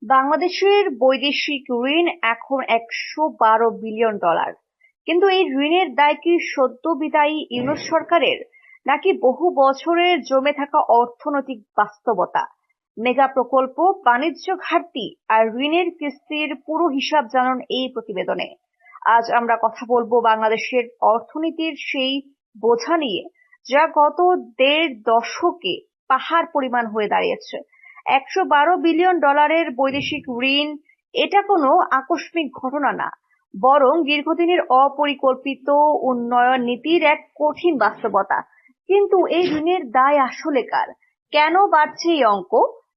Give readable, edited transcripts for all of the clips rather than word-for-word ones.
বাংলাদেশের বৈদেশিক ঋণ এখন $112 বিলিয়ন। কিন্তু এই ঋণের দায় কি সদ্য বিদায়ী ইউনূস সরকারের, নাকি বহু বছরের জমে থাকা অর্থনৈতিক বাস্তবতা? মেগা প্রকল্প, বাণিজ্য ঘাটতি আর ঋণের কিস্তির পুরো হিসাব জানুন এই প্রতিবেদনে। আজ আমরা কথা বলবো বাংলাদেশের অর্থনীতির সেই বোঝা নিয়ে, যা গত দেড় দশকে পাহাড় পরিমাণ হয়ে দাঁড়িয়েছে। $112 বিলিয়ন বৈদেশিক ঋণ এটা কোনো আকস্মিক ঘটনা না, বরং দীর্ঘদিনের অপরিকল্পিত উন্নয়ন নীতির এক কঠিন বাস্তবতা। কিন্তু এই ঋণের দায় আসলে কার? কেন বাড়ছে এই অঙ্ক?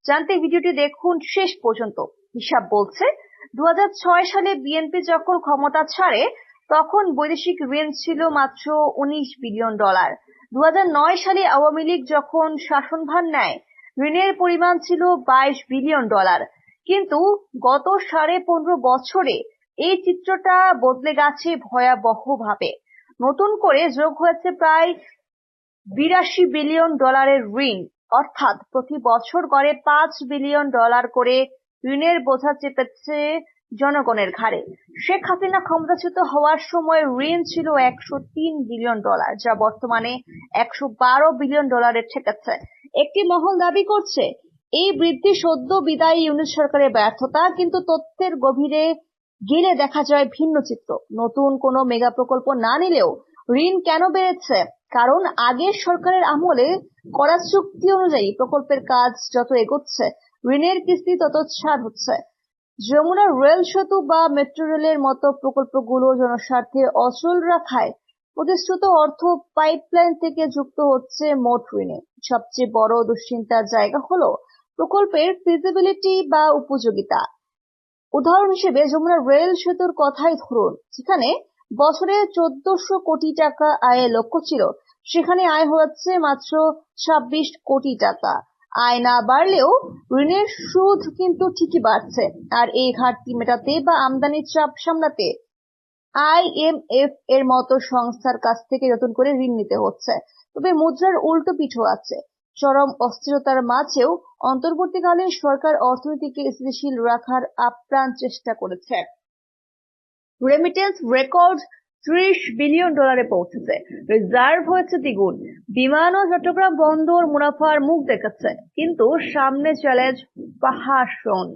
জানতে ভিডিওটি দেখুন শেষ পর্যন্ত। হিসাব বলছে 2006 সালে বিএনপি যখন ক্ষমতা ছাড়ে, তখন বৈদেশিক ঋণ ছিল মাত্র $19 বিলিয়ন। 2009 সালে আওয়ামী লীগ যখন শাসনভার নেয়, ঋণের পরিমাণ ছিল $22 বিলিয়ন। কিন্তু গত 15.5 বছরে এই চিত্রটা বদলে গেছে ভয়াবহভাবে। নতুন করে যোগ হয়েছে প্রায় $82 বিলিয়ন ঋণ, অর্থাৎ প্রতি বছর গড়ে $5 বিলিয়ন করে ঋণের বোঝা চেপেছে জনগণের ঘাড়ে। শেখ হাসিনা ক্ষমতাচ্যুত হওয়ার সময় ঋণ ছিল $103 বিলিয়ন, যা বর্তমানে $112 বিলিয়ন ঠেকেছে। একটি মহল দাবি করছে এই বৃদ্ধি সদ্য বিদায়ী ইউনূস সরকারের ব্যর্থতা, কিন্তু তথ্যের গভীরে গেলে দেখা যায় ভিন্ন চিত্র। নতুন কোনো মেগা প্রকল্প না নিলেও ঋণ কেন বেড়েছে? কারণ আগের সরকারের আমলে করা চুক্তি অনুযায়ী প্রকল্পের কাজ যত এগোচ্ছে, ঋণের কিস্তি তত ছাড় হচ্ছে। যমুনা রেল সেতু বা মেট্রো রেলের মতো প্রকল্পগুলো জনস্বার্থে অচল রাখায় প্রতিশ্রুত অর্থ পাইপলাইন থেকে যুক্ত হচ্ছে মোট ঋণে। সবচেয়ে বড় দুশ্চিন্তার জায়গা হলো প্রকল্পের ফিজিবিলিটি বা উপযোগিতা। উদাহরণ হিসেবে যমুনা রেল সেতুর কথাই ধরুন, যেখানে বছরে 1400 কোটি টাকা আয়ের লক্ষ্য ছিল, সেখানে আয় হচ্ছে মাত্র 26 কোটি টাকা। আয় না বাড়লেও ঋণের সুদ কিন্তু ঠিকই বাড়ছে। আর এই ঘাটতি মেটাতে বা আমদানির চাপ সামলাতে IMF এর মতো সংস্থার কাছ থেকে নতুন করে ঋণ নিতে হচ্ছে। তবে মুদ্রার উল্টো পিঠও আছে। চরম অস্থিরতার মাঝেও অন্তর্বর্তীকালীন সরকার অর্থনীতিকে স্থিতিশীল রাখার আপ্রাণ চেষ্টা করেছে। রেমিটেন্স রেকর্ড $30 বিলিয়ন পৌঁছেছে, রিজার্ভ হয়েছে দ্বিগুণ। বিমান ও চট্টগ্রাম বন্দর মুনাফার মুখ দেখেছে, কিন্তু সামনে চ্যালেঞ্জ প্রশাসন।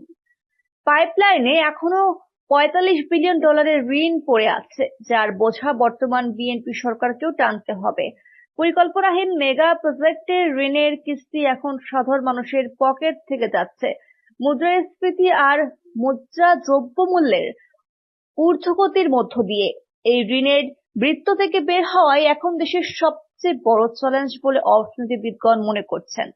পাইপলাইনে এখনো $45 বিলিয়ন ঋণ পড়ে আছে, যার বোঝা বর্তমান বিএনপি সরকারকেও টানতে হবে। পরিকল্পনাহীন মেগা প্রজেক্টের ঋণের কিস্তি এখন সাধারণ মানুষের পকেট থেকে যাচ্ছে। মুদ্রাস্ফীতি আর মুদ্রা দ্রব্যমূল্যের ঊর্ধ্বগতির মধ্য দিয়ে এই ঋণের বৃত্ত থেকে বের হওয়াই এখন দেশের সবচেয়ে বড় চ্যালেঞ্জ বলে অর্থনীতিবিদগণ মনে করছেন।